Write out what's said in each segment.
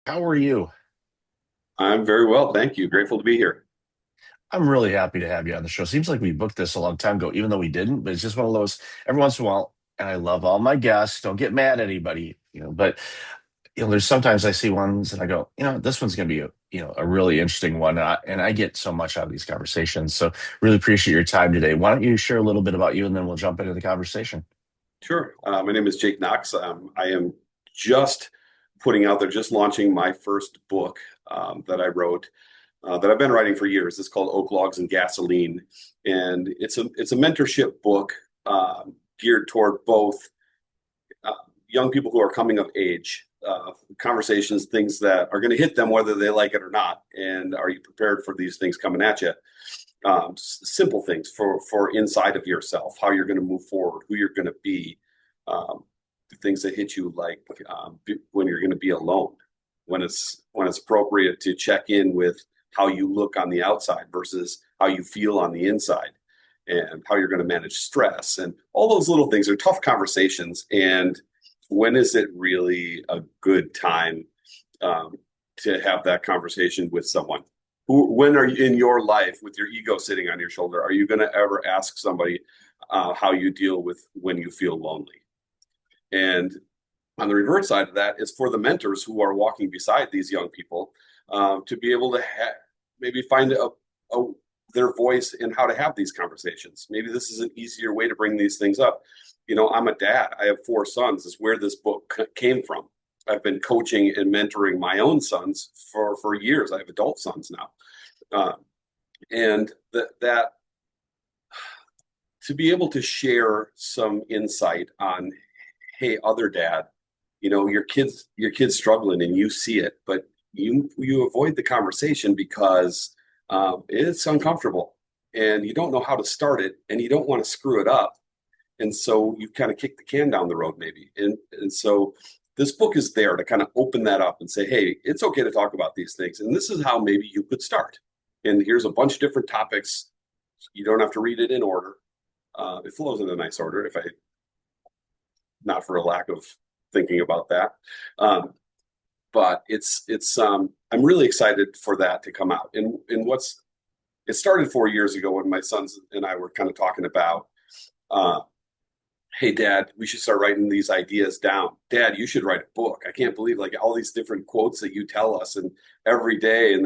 How are you? I'm very well, thank you. Grateful to be here. I'm really happy to have you on the show. Seems like we booked this a long time ago, even though we didn't, but it's just one of those every once in a while. And I love all my guests. Don't get mad at anybody, but there's sometimes I see ones and I go, this one's going to be a really interesting one. And I get so much out of these conversations. So really appreciate your time today. Why don't you share a little bit about you and then we'll jump into the conversation. Sure. My name is Jake Knox. I am just putting out there, just launching my first book that I wrote that I've been writing for years. It's called Oak Logs and Gasoline, and it's a mentorship book geared toward both uh, young people who are coming of age, conversations, things that are going to hit them whether they like it or not, and are you prepared for these things coming at you? Simple things for inside of yourself, how you're going to move forward, who you're going to be, um, the things that hit you like when you're going to be alone, when it's appropriate to check in with how you look on the outside versus how you feel on the inside, and how you're going to manage stress, and all those little things are tough conversations. And when is it really a good time um, to have that conversation with someone? When are you in your life with your ego sitting on your shoulder? Are you going to ever ask somebody how you deal with when you feel lonely? And on the reverse side of that is for the mentors who are walking beside these young people to be able to maybe find a their voice in how to have these conversations. Maybe this is an easier way to bring these things up. I'm a dad. I have four sons. Is where this book came from. I've been coaching and mentoring my own sons for years. I have adult sons now, and that to be able to share some insight on, hey, other dad, your kid's struggling and you see it, but you avoid the conversation because it's uncomfortable and you don't know how to start it and you don't want to screw it up, and so you kind of kick the can down the road maybe, and so this book is there to kind of open that up and say, hey, it's okay to talk about these things, and this is how maybe you could start, and here's a bunch of different topics. You don't have to read it in order. It flows in a nice order, if I not for a lack of thinking about that. Um, but I'm really excited for that to come out. And what's it started 4 years ago when my sons and I were kind of talking about, uh, hey, Dad, we should start writing these ideas down. Dad, you should write a book. I can't believe like all these different quotes that you tell us, and every day, and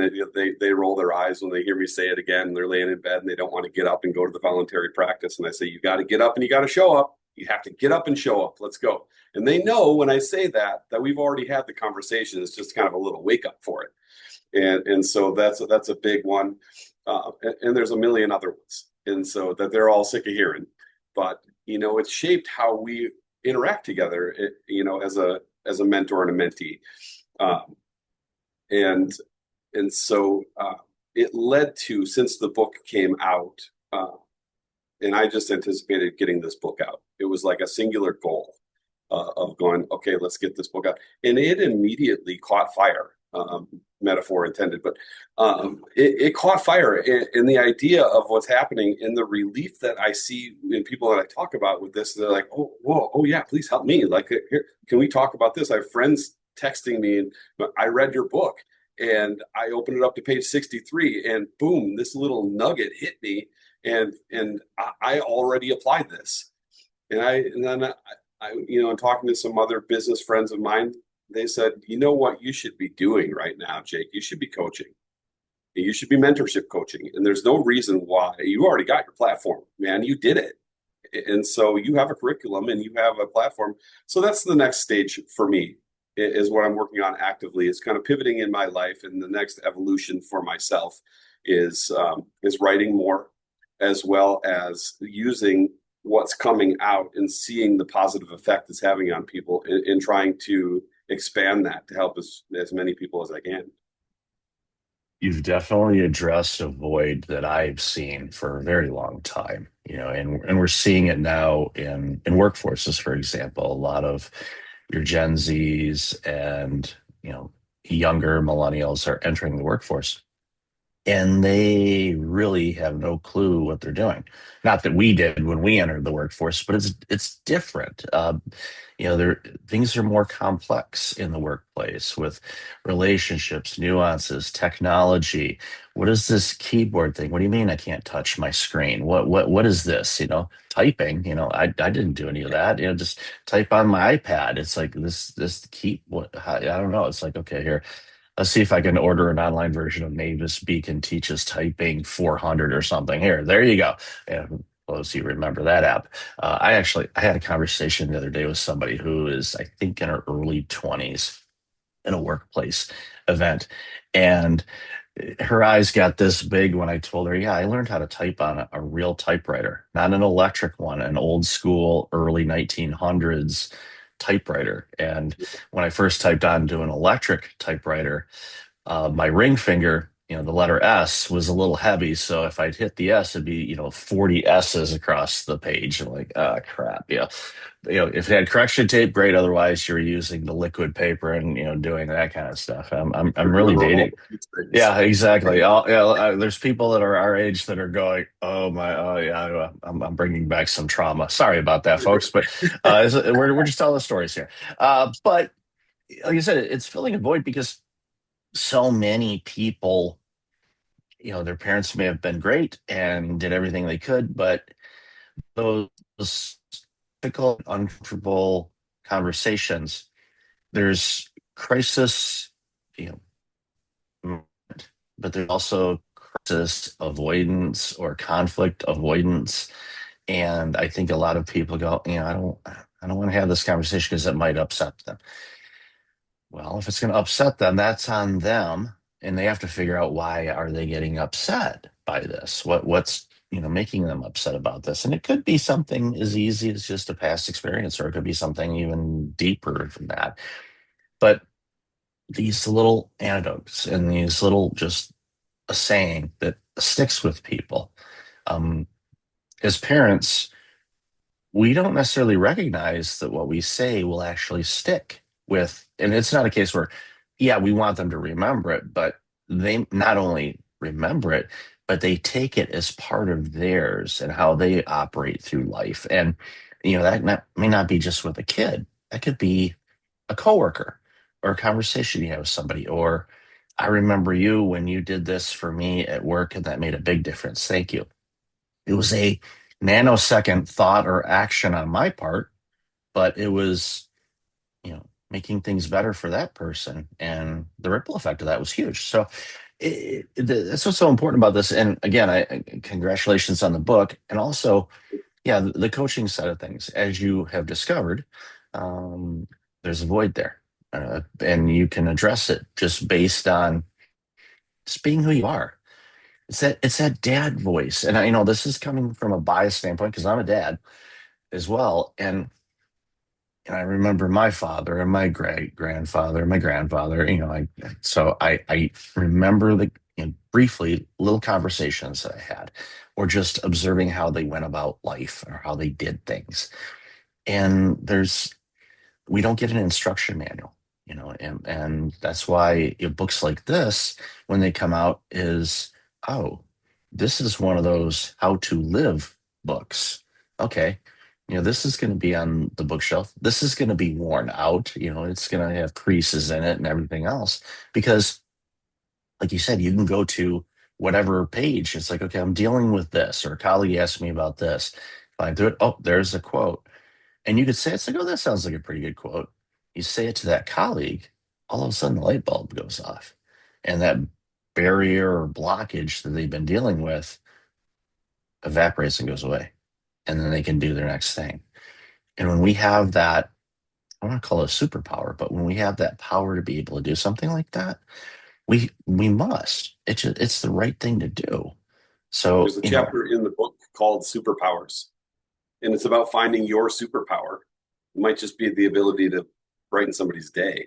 they roll their eyes when they hear me say it again. And they're laying in bed and they don't want to get up and go to the voluntary practice. And I say, you got to get up and you got to show up. You have to get up and show up. Let's go. And they know when I say that we've already had the conversation. It's just kind of a little wake up for it. And so that's a big one. And there's a million other ones. And so that they're all sick of hearing. But it's shaped how we interact together, as a mentor and a mentee. Um, and so it led to, since the book came out, and I just anticipated getting this book out. It was like a singular goal of going, okay, let's get this book out. And it immediately caught fire, metaphor intended, but it caught fire. And the idea of what's happening and the relief that I see in people that I talk about with this, they're like, oh, whoa, oh yeah, please help me. Like, here, can we talk about this? I have friends texting me, and I read your book. And I opened it up to page 63, and boom, this little nugget hit me, and I already applied this. And then I'm talking to some other business friends of mine. They said, you know what you should be doing right now, Jake? You should be coaching. You should be mentorship coaching. And there's no reason why. You already got your platform, man. You did it. And so you have a curriculum and you have a platform. So that's the next stage for me, is what I'm working on actively. Is kind of pivoting in my life, and the next evolution for myself is writing more, as well as using what's coming out and seeing the positive effect it's having on people, and trying to expand that to help as many people as I can. You've definitely addressed a void that I've seen for a very long time, and we're seeing it now in workforces, for example. A lot of your Gen Zs and, younger millennials are entering the workforce. and they really have no clue what they're doing. Not that we did when we entered the workforce, but it's different. There things are more complex in the workplace with relationships, nuances, technology. What is this keyboard thing? What do you mean I can't touch my screen? What is this? Typing. I didn't do any of that. Just type on my iPad. It's like this key. I don't know. It's like, okay, here. Let's see if I can order an online version of Mavis Beacon Teaches Typing 400 or something. Here, there you go. Yeah, those you remember that app. I had a conversation the other day with somebody who is, I think, in her early 20s in a workplace event. And her eyes got this big when I told her, yeah, I learned how to type on a real typewriter, not an electric one, an old school early 1900s typewriter. And when I first typed onto an electric typewriter, my ring finger, the letter S was a little heavy. So if I'd hit the S, it'd be, 40 S's across the page. I'm like, ah, crap. Yeah. If it had correction tape, great. Otherwise, you're using the liquid paper and, doing that kind of stuff. I'm really Remember all dating. the these things. Yeah, exactly. There's people that are our age that are going, oh my, oh yeah, I'm bringing back some trauma. Sorry about that, folks, but we're just telling the stories here. But like I said, it's filling a void because so many people, their parents may have been great and did everything they could, but those difficult, uncomfortable conversations, there's crisis, you know, but there's also crisis avoidance or conflict avoidance. And I think a lot of people go, I don't want to have this conversation because it might upset them. Well, if it's going to upset them, that's on them, and they have to figure out why are they getting upset by this? What's making them upset about this? And it could be something as easy as just a past experience, or it could be something even deeper than that. But these little anecdotes and these little just a saying that sticks with people. Um, as parents, we don't necessarily recognize that what we say will actually stick with, and it's not a case where, yeah, we want them to remember it, but they not only remember it, but they take it as part of theirs and how they operate through life. And, may not be just with a kid, that could be a coworker or a conversation you have with somebody, or I remember you when you did this for me at work and that made a big difference. Thank you. It was a nanosecond thought or action on my part, but it was, making things better for that person. And the ripple effect of that was huge. So that's what's so important about this. And again, congratulations on the book. And also, yeah, the coaching side of things, as you have discovered, um, there's a void there. And you can address it just based on just being who you are. It's that dad voice. And I know this is coming from a biased standpoint because I'm a dad as well. And I remember my father and my great grandfather, my grandfather, I remember the briefly little conversations that I had, or just observing how they went about life or how they did things. And we don't get an instruction manual, and that's why books like this, when they come out, is, oh, this is one of those how to live books. Okay. This is going to be on the bookshelf. This is going to be worn out. It's going to have creases in it and everything else. Because, like you said, you can go to whatever page. It's like, okay, I'm dealing with this, or a colleague asked me about this. Fine through it. Oh, there's a quote. And you could say, it's like, oh, that sounds like a pretty good quote. You say it to that colleague, all of a sudden the light bulb goes off. And that barrier or blockage that they've been dealing with evaporates and goes away. And then they can do their next thing. And when we have that, I don't want to call it a superpower, but when we have that power to be able to do something like that, we must. It's the right thing to do. So, There's a chapter in the book called Superpowers, and it's about finding your superpower. It might just be the ability to brighten somebody's day,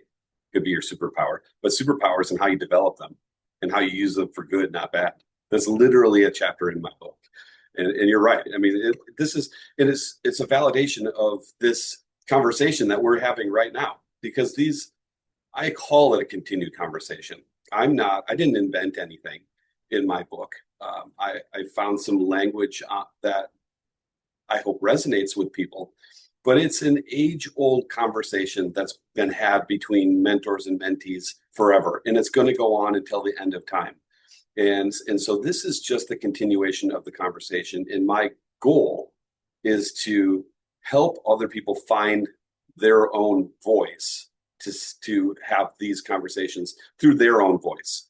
could be your superpower, but superpowers and how you develop them and how you use them for good, not bad. That's literally a chapter in my book. And you're right. I mean, it's a validation of this conversation that we're having right now, because I call it a continued conversation. I didn't invent anything. in my book. I found some language that I hope resonates with people, but it's an age-old conversation that's been had between mentors and mentees forever, and it's going to go on until the end of time. And so this is just a continuation of the conversation. And my goal is to help other people find their own voice to have these conversations through their own voice.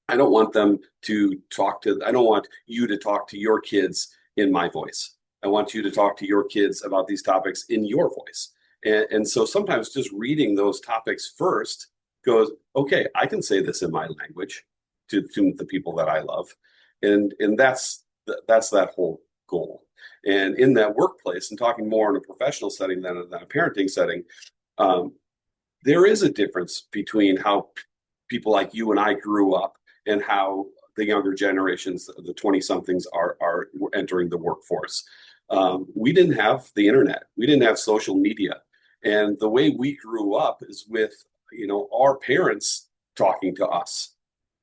I don't want them to I don't want you to talk to your kids in my voice. I want you to talk to your kids about these topics in your voice. And so sometimes just reading those topics first goes, okay, I can say this in my language to the people that I love. And that's that whole goal. And in that workplace, and talking more in a professional setting than a parenting setting, um, there is a difference between how people like you and I grew up and how the younger generations, the 20 somethings, are entering the workforce. We didn't have the internet, we didn't have social media. And the way we grew up is with, our parents talking to us.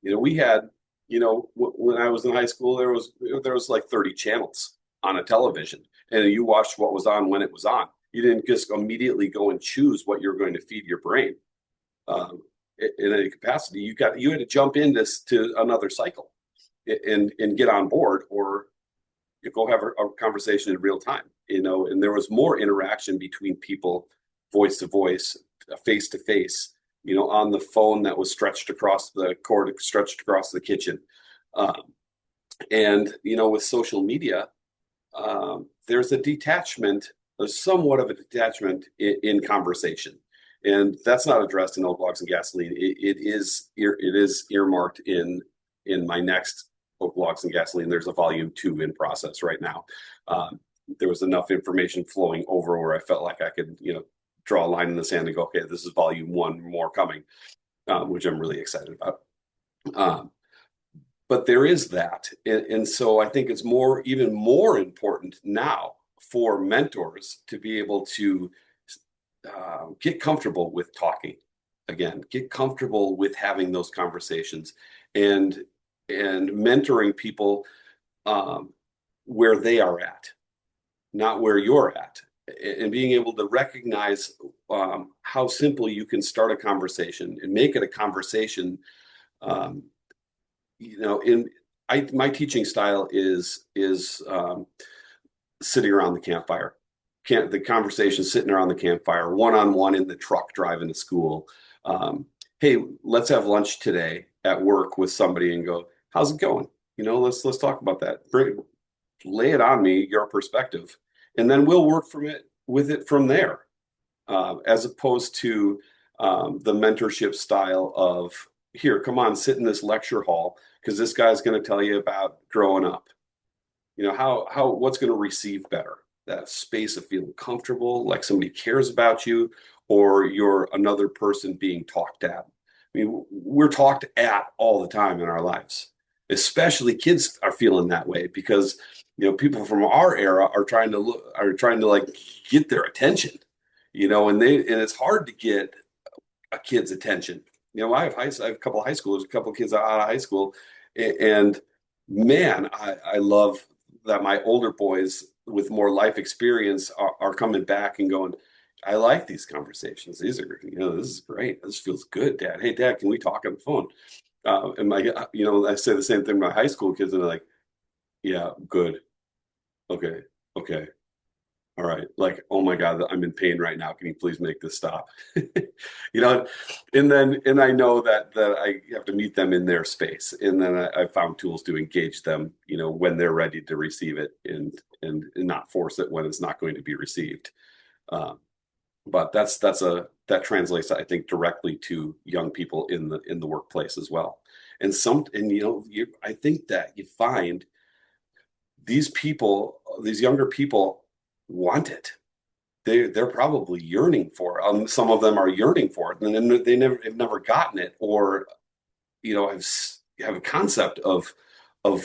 We had, when I was in high school, there was like 30 channels on a television, and you watched what was on when it was on. You didn't just immediately go and choose what you're going to feed your brain. Um, in any capacity, you had to jump into to another cycle and get on board, or you go have a conversation in real time. And there was more interaction between people, voice to voice, face to face, on the phone that was stretched across the cord, stretched across the kitchen. And with social media, there's a detachment, somewhat of a detachment in conversation, and that's not addressed in Old Logs and Gasoline. It is earmarked in my next Oak Logs and Gasoline. There's a volume 2 in process right now. There was enough information flowing over where I felt like I could, draw a line in the sand and go, okay, this is volume 1, more coming, which I'm really excited about. But there is that. And so I think it's even more important now for mentors to be able to get comfortable with talking again, get comfortable with having those conversations and mentoring people where they are at, not where you're at, and being able to recognize how simple you can start a conversation and make it a conversation. My teaching style is sitting around the campfire. The conversation sitting around the campfire, one-on-one in the truck driving to school. Hey, let's have lunch today at work with somebody and go, how's it going? Let's talk about that. Lay it on me, your perspective, and then we'll work with it from there. As opposed to the mentorship style of, here, come on, sit in this lecture hall because this guy's going to tell you about growing up. What's going to receive better? That space of feeling comfortable, like somebody cares about you, or you're another person being talked at. I mean, we're talked at all the time in our lives. Especially kids are feeling that way because people from our era are trying to like get their attention, and it's hard to get a kid's attention. I have a couple of high schoolers, a couple of kids out of high school, and man, I love that my older boys with more life experience are coming back and going, I like these conversations. These are, this is great. This feels good, Dad. Hey, Dad, can we talk on the phone? And I say the same thing to my high school kids, and they're like, yeah, good. Okay. Okay. All right. Like, oh my God, I'm in pain right now. Can you please make this stop? you know, and I know that I have to meet them in their space. And then I found tools to engage them, when they're ready to receive it and not force it when it's not going to be received. But that translates, I think, directly to young people in the workplace as well. I think that you find these younger people want it. They're probably yearning for it. Some of them are yearning for it, and then they have never gotten it, or have a concept of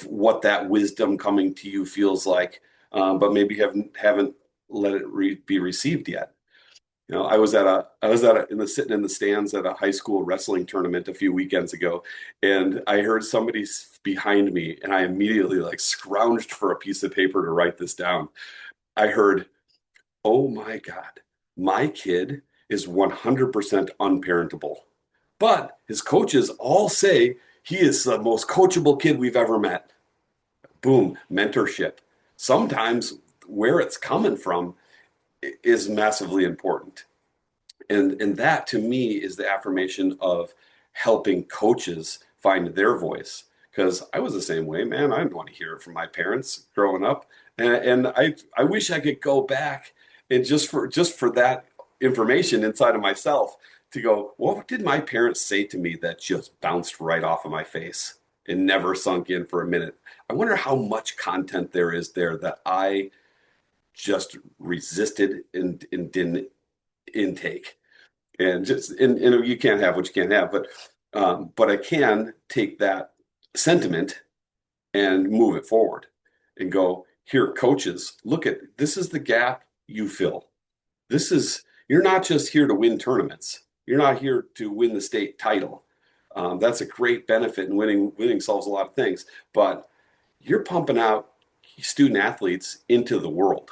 what that wisdom coming to you feels like, but maybe haven't let it be received yet. I was in the sitting in the stands at a high school wrestling tournament a few weekends ago, and I heard somebody behind me, and I immediately like scrounged for a piece of paper to write this down. I heard, "Oh my God, my kid is 100% unparentable, but his coaches all say he is the most coachable kid we've ever met." Boom, mentorship. Sometimes where it's coming from is massively important. And that to me is the affirmation of helping coaches find their voice. Because I was the same way, man. I didn't want to hear it from my parents growing up. And I wish I could go back and just for that information inside of myself to go, what did my parents say to me that just bounced right off of my face and never sunk in for a minute? I wonder how much content there is there that I just resisted and didn't intake. And you can't have what you can't have, but I can take that sentiment and move it forward and go, here, coaches, look at this is the gap you fill. This is You're not just here to win tournaments. You're not here to win the state title. That's a great benefit, and winning solves a lot of things. But you're pumping out student athletes into the world.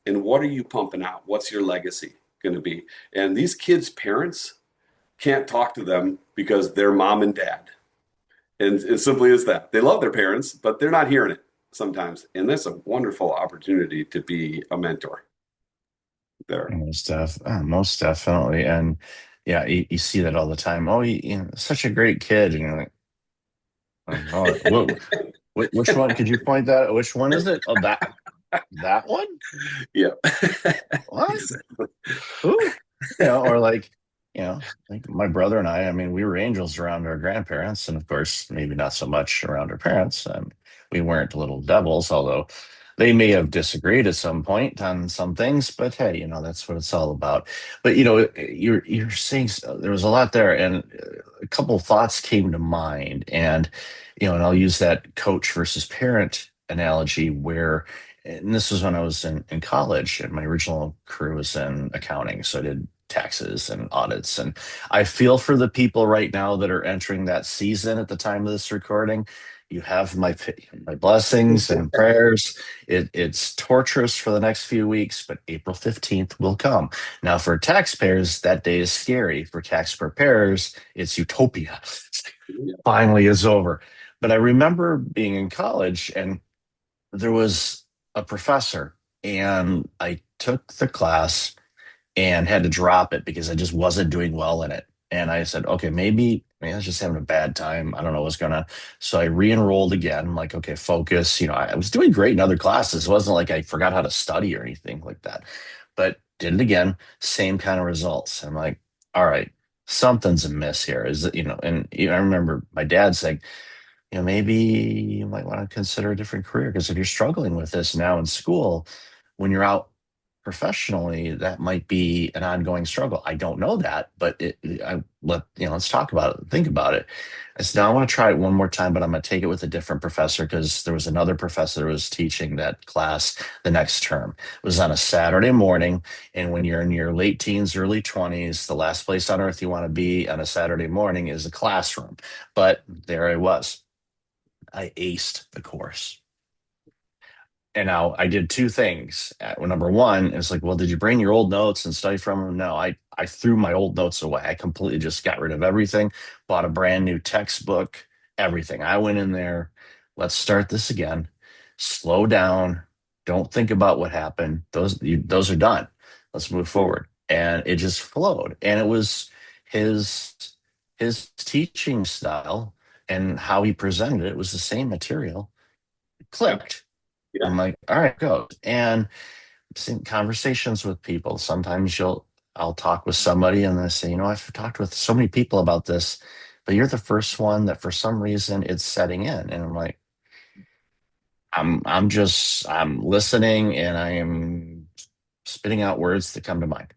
And what are you pumping out? What's your legacy going to be? And these kids' parents can't talk to them because they're mom and dad. And as simply as that. They love their parents, but they're not hearing it sometimes. And that's a wonderful opportunity to be a mentor there. Most definitely. And yeah, you see that all the time. Oh, such a great kid. And you're like, oh, which one? Could you point that? Which one is it? Oh, that one? Yeah. What? Exactly. Who? Or like my brother and I mean, we were angels around our grandparents, and of course, maybe not so much around our parents. We weren't little devils, although they may have disagreed at some point on some things. But hey, that's what it's all about. But you're saying there was a lot there, and a couple of thoughts came to mind, and I'll use that coach versus parent analogy where. And this was when I was in college, and my original career was in accounting. So I did taxes and audits. And I feel for the people right now that are entering that season at the time of this recording. You have my blessings and prayers. It's torturous for the next few weeks, but April 15th will come. Now, for taxpayers, that day is scary. For tax preparers, it's utopia. Finally is over. But I remember being in college, and there was a professor, and I took the class and had to drop it because I just wasn't doing well in it. And I said, okay, maybe I was just having a bad time. I don't know what's going on. So I re-enrolled again. I'm like, okay, focus. I was doing great in other classes. It wasn't like I forgot how to study or anything like that. But did it again, same kind of results. I'm like, all right, something's amiss here. Is it, and I remember my dad saying, maybe you might want to consider a different career because if you're struggling with this now in school, when you're out professionally, that might be an ongoing struggle. I don't know that, but let's talk about it. Think about it. I said, now I want to try it one more time, but I'm going to take it with a different professor because there was another professor who was teaching that class the next term. It was on a Saturday morning. And when you're in your late teens, early 20s, the last place on earth you want to be on a Saturday morning is a classroom. But there I was. I aced the course. And now I did two things. Number one, it's like, well, did you bring your old notes and study from them? No, I threw my old notes away. I completely just got rid of everything, bought a brand new textbook, everything. I went in there, let's start this again. Slow down. Don't think about what happened. Those are done. Let's move forward. And it just flowed. And it was his his teaching style and how he presented it was the same material. It Yeah. clicked. Yeah. I'm like, all right, go. And conversations with people. Sometimes I'll talk with somebody and they say, I've talked with so many people about this, but you're the first one that for some reason it's setting in. And I'm like, I'm listening and I am spitting out words that come to mind.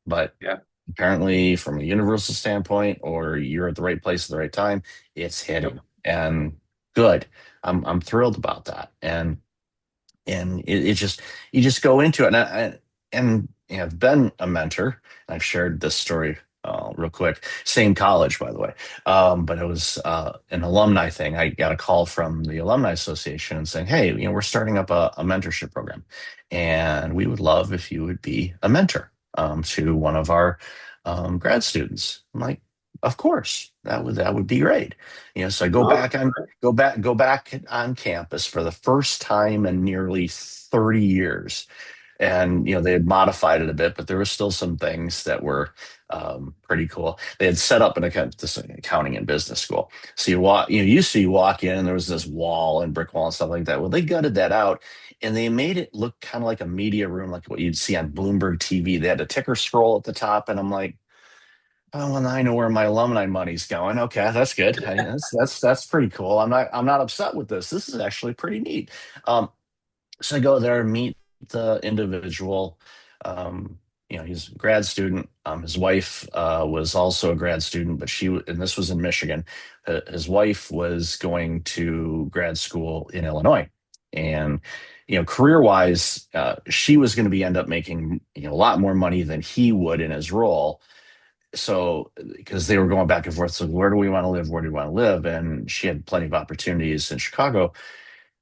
But Yeah. apparently from a universal standpoint, or you're at the right place at the right time, it's Yep. hitting. And good. I'm thrilled about that. And it just you just go into it and have been a mentor. I've shared this story real quick. Same college, by the way. But it was an alumni thing. I got a call from the Alumni Association and saying, "Hey, we're starting up a mentorship program, and we would love if you would be a mentor to one of our grad students." I'm like, "Of course, that would be great." So I Oh, go back on campus for the first time in nearly 30 years, and they had modified it a bit, but there were still some things that were pretty cool. They had set up this accounting and business school. So used to you walk in and there was this wall and brick wall and stuff like that. Well, they gutted that out and they made it look kind of like a media room, like what you'd see on Bloomberg TV. They had a ticker scroll at the top, and I'm like, "Oh, well, I know where my alumni money's going. Okay, that's good. That's pretty cool. I'm not upset with this. This is actually pretty neat." So I go there and meet the individual. He's a grad student. His wife was also a grad student, but and this was in Michigan. His wife was going to grad school in Illinois, and career-wise, she was going to end up making a lot more money than he would in his role. So because they were going back and forth, so where do we want to live? Where do we want to live? And she had plenty of opportunities in Chicago,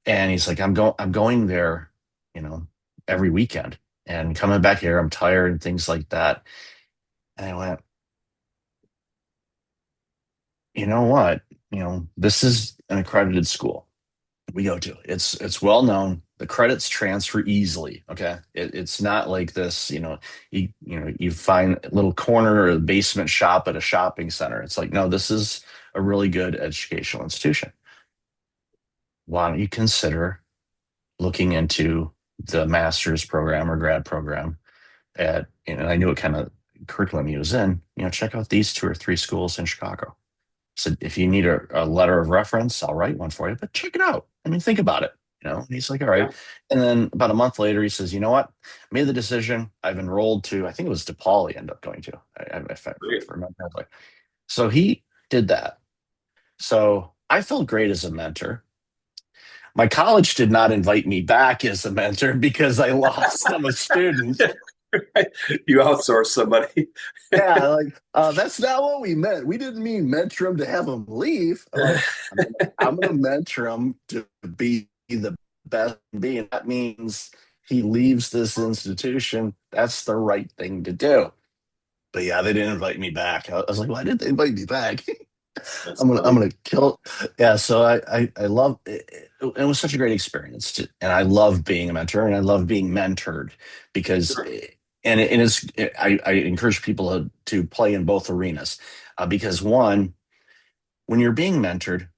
and he's like, I'm going there, you know, every weekend and coming back here, I'm tired and things like that. And I went, you know what? This is an accredited school we go to. It's well known. The credits transfer easily. Okay. It's not like this, you find a little corner or basement shop at a shopping center. It's like, no, this is a really good educational institution. Why don't you consider looking into the master's program or grad program and I knew what kind of curriculum he was in, check out these two or three schools in Chicago. So if you need a letter of reference, I'll write one for you, but check it out. I mean, think about it. And he's like, all yeah, right. And then about a month later, he says, you know what? I made the decision. I've enrolled to, I think it was DePaul he ended up going to. If great. I remember correctly. So he did that. So I felt great as a mentor. My college did not invite me back as a mentor because I lost them a student. You outsource somebody. Yeah, like that's not what we meant. We didn't mean mentor him to have him leave. I'm like, I'm gonna mentor him to be the best being. That means he leaves this institution. That's the right thing to do. But yeah, they didn't invite me back. I was like, why didn't they invite me back? That's I'm funny. gonna kill. Yeah, so I love it. It was such a great experience, and I love being a mentor, and I love being mentored because, Sure. and it is. I encourage people to play in both arenas, because one, when you're being mentored,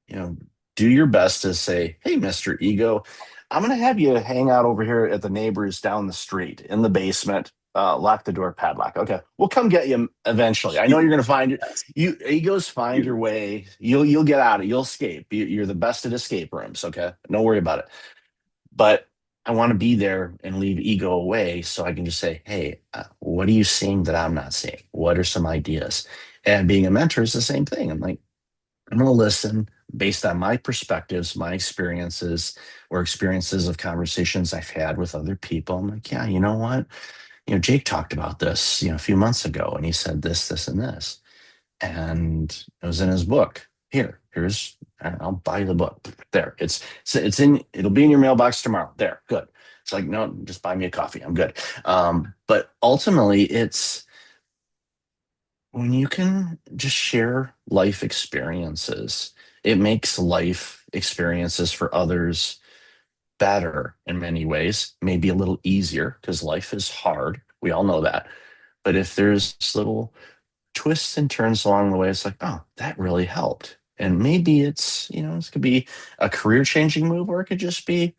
you know, do your best to say, "Hey, Mister Ego, I'm going to have you hang out over here at the neighbors down the street in the basement. Lock the door, padlock. Okay, we'll come get you eventually. I know you're going to find That's you. Egos find cute. your way. You'll get out of. You'll escape. You're the best at escape rooms. Okay, don't worry about it. But I want to be there and leave ego away so I can just say, "Hey, what are you seeing that I'm not seeing? What are some ideas?" And being a mentor is the same thing. I'm going to listen based on my perspectives, my experiences, or experiences of conversations I've had with other people. I'm like, yeah, you know what? Jake talked about this, a few months ago, and he said this, this, and this, and it was in his book. Here's, I'll buy you the book. There, it'll be in your mailbox tomorrow. There, good. It's like, no, just buy me a coffee. I'm good. But ultimately, it's when you can just share life experiences, it makes life experiences for others better in many ways, maybe a little easier because life is hard. We all know that. But if there's little twists and turns along the way, it's like, oh, that really helped. And maybe this could be a career changing move, or it could just be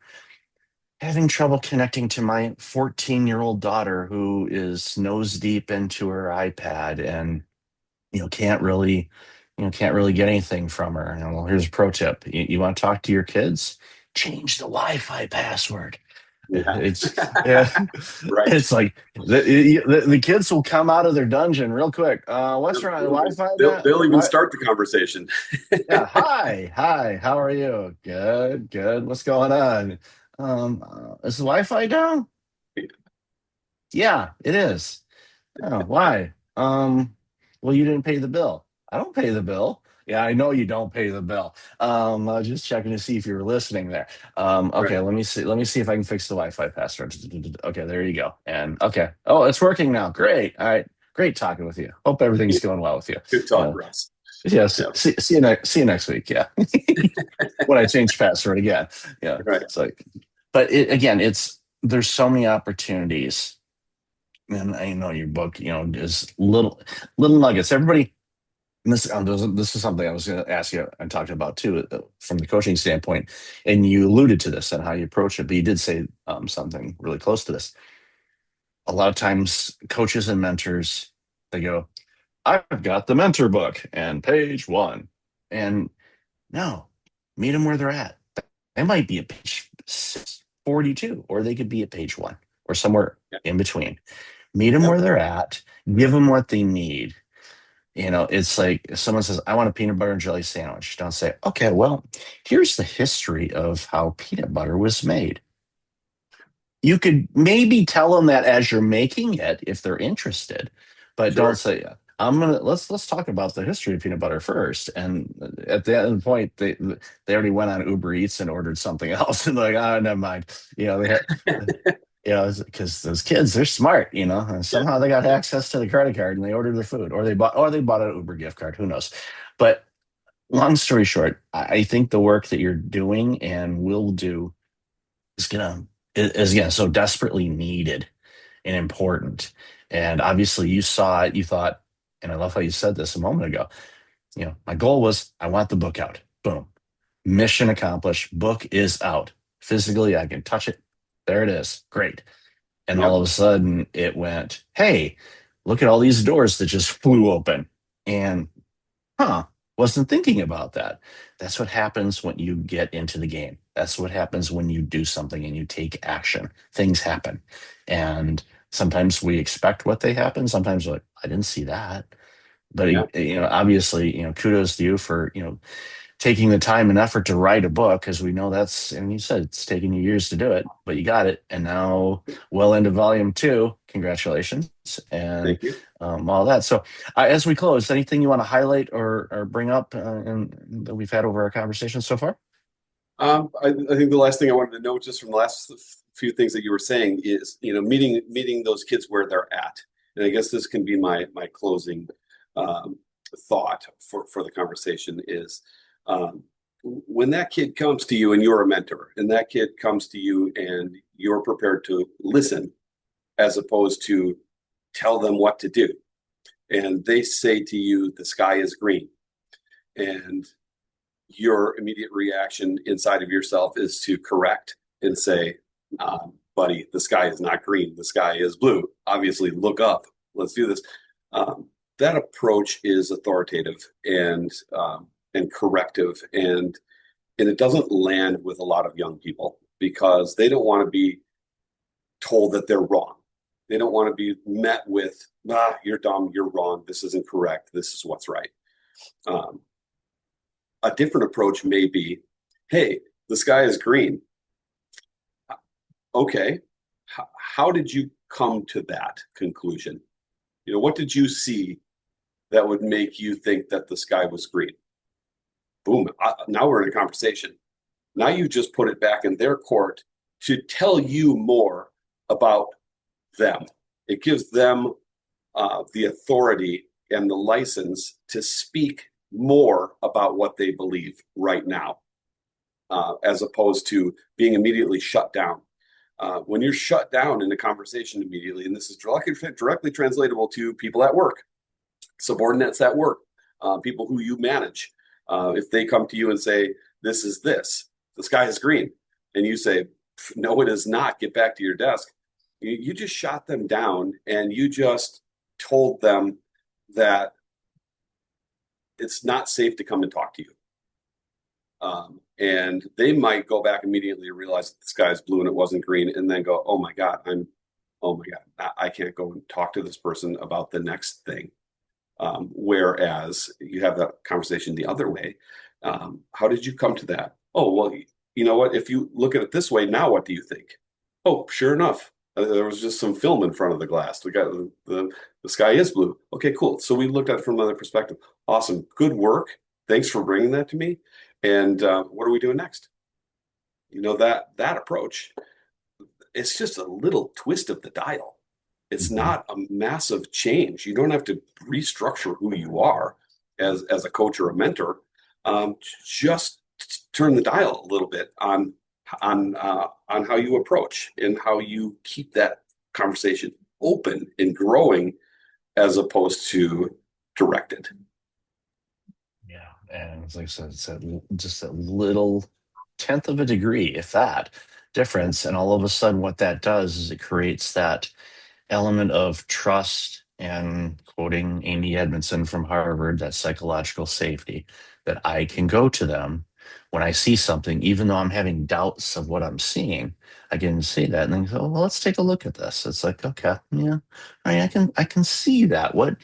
having trouble connecting to my 14-year-old daughter who is nose deep into her iPad and can't really get anything from her. Well, here's a pro tip: you want to talk to your kids, change the Wi-Fi password. Yeah. Yeah, Right. it's like the kids will come out of their dungeon real quick. What's wrong? The Wi-Fi down? They'll even start the conversation. Yeah. Hi. How are you? Good. What's going on? Is the Wi-Fi down? Yeah, it is. Oh, why? Well, you didn't pay the bill. I don't pay the bill. Yeah, I know you don't pay the bill. I was just checking to see if you were listening there. Okay, Right. let me see. Let me see if I can fix the Wi-Fi password. Okay, there you go. And okay. Oh, it's working now. Great. All right. Great talking with you. Hope everything's going well with you. Good You talk, know, Russ. yes. Yeah. See you next week. Yeah. When I change password again. Yeah. Right. It's like, but again, there's so many opportunities, and I know your book, is little nuggets. Everybody, and this is something I was going to ask you and talk about too, from the coaching standpoint. And you alluded to this and how you approach it, but you did say something really close to this. A lot of times, coaches and mentors, they go, "I've got the mentor book and page one," and no, meet them where they're at. They might be at page 42, or they could be at page one, or somewhere Yeah. in between. Meet them Yep. where they're at, give them what they need. It's like if someone says, I want a peanut butter and jelly sandwich. Don't say, okay, well, here's the history of how peanut butter was made. You could maybe tell them that as you're making it if they're interested, but don't Sure. say, let's talk about the history of peanut butter first. And at the end of the point, they already went on Uber Eats and ordered something else, and like, oh, never mind. They had, because those kids, they're smart, and Yeah. somehow they got access to the credit card and they ordered their food, or they bought an Uber gift card. Who knows? But long story short, I think the work that you're doing and will do is again so desperately needed and important. And obviously, you saw it. You thought, and I love how you said this a moment ago. My goal was I want the book out. Boom, mission accomplished. Book is out physically. I can touch it. There it is. Great. And all Yep. of a sudden it went, hey, look at all these doors that just flew open. And wasn't thinking about that. That's what happens when you get into the game. That's what happens when you do something and you take action. Things happen. And sometimes we expect what they happen. Sometimes we're like, I didn't see that. But Yeah. obviously, kudos to you for taking the time and effort to write a book, because we know and you said it's taken you years to do it, but you got it. And now, well into volume two, congratulations, and Thank you. all that. So, as we close, anything you want to highlight or bring up that we've had over our conversation so far? I think the last thing I wanted to note, just from the last few things that you were saying, is meeting those kids where they're at, and I guess this can be my closing um, thought for the conversation is when that kid comes to you and you're a mentor, and that kid comes to you and you're prepared to listen as opposed to tell them what to do, and they say to you, "The sky is green," and your immediate reaction inside of yourself is to correct and say, buddy, the sky is not green. The sky is blue. Obviously, look up. Let's do this. Um, that approach is authoritative and corrective, and it doesn't land with a lot of young people because they don't want to be told that they're wrong. They don't want to be met with, you're dumb, you're wrong, this isn't correct, this is what's right. Um, a different approach may be, hey, the sky is green. Okay. How did you come to that conclusion? What did you see that would make you think that the sky was green? Boom. Now we're in a conversation. Now you just put it back in their court to tell you more about them. It gives them the authority and the license to speak more about what they believe right now, as opposed to being immediately shut down. When you're shut down in a conversation immediately, and this is directly translatable to people at work, subordinates at work, people who you manage, if they come to you and say, this is this, the sky is green, and you say, no, it is not, get back to your desk, you just shot them down, and you just told them that it's not safe to come and talk to you. And they might go back immediately and realize that the sky is blue and it wasn't green, and then go, oh my God, I can't go and talk to this person about the next thing. Whereas you have that conversation the other way. How did you come to that? Oh, well, you know what? If you look at it this way, now what do you think? Oh, sure enough. There was just some film in front of the glass. We got the sky is blue. Okay, cool. So we looked at it from another perspective. Awesome. Good work. Thanks for bringing that to me. And what are we doing next? That approach, it's just a little twist of the dial. It's Mhm. not a massive change. You don't have to restructure who you are as a coach or a mentor. Just turn the dial a little bit on how you approach and how you keep that conversation open and growing as opposed to directed. Yeah, and it's like I said, just a little tenth of a degree, if that, difference, and all of a sudden, what that does is it creates that element of trust and, quoting Amy Edmondson from Harvard, that psychological safety, that I can go to them when I see something, even though I'm having doubts of what I'm seeing. I can see that and then go, well, let's take a look at this. It's like, okay, yeah, I can see that. What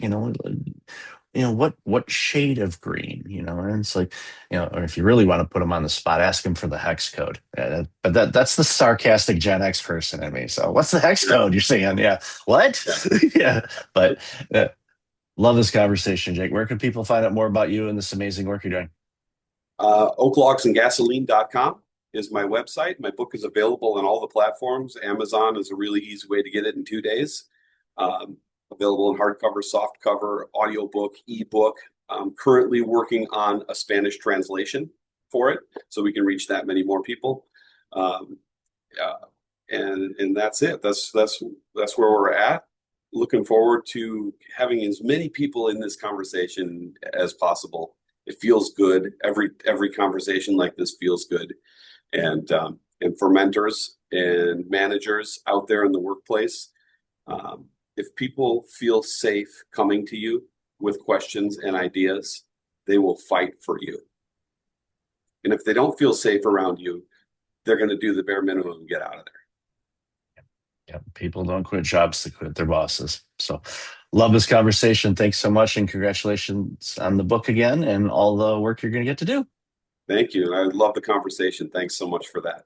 shade of green, and it's like, or if you really want to put them on the spot, ask them for the hex code. But that's the sarcastic Gen X person in me. So what's the hex Yeah, code you're saying? Yeah. What? yeah. Yeah. But love this conversation, Jake. Where can people find out more about you and this amazing work you're doing? Oaklogsandgasoline.com is my website. My book is available on all the platforms. Amazon is a really easy way to get it in 2 days. Um, Available in hardcover, softcover, audiobook, ebook. I'm currently working on a Spanish translation for it, so we can reach that many more people. Um, uh, and that's it. That's where we're at. Looking forward to having as many people in this conversation as possible. It feels good. Every conversation like this feels good. And for mentors and managers out there in the workplace, um, if people feel safe coming to you with questions and ideas, they will fight for you. And if they don't feel safe around you, they're going to do the bare minimum and get out of there. Yeah, people don't quit jobs to quit their bosses. So love this conversation. Thanks so much. And congratulations on the book again and all the work you're going to get to do. Thank you. I love the conversation. Thanks so much for that.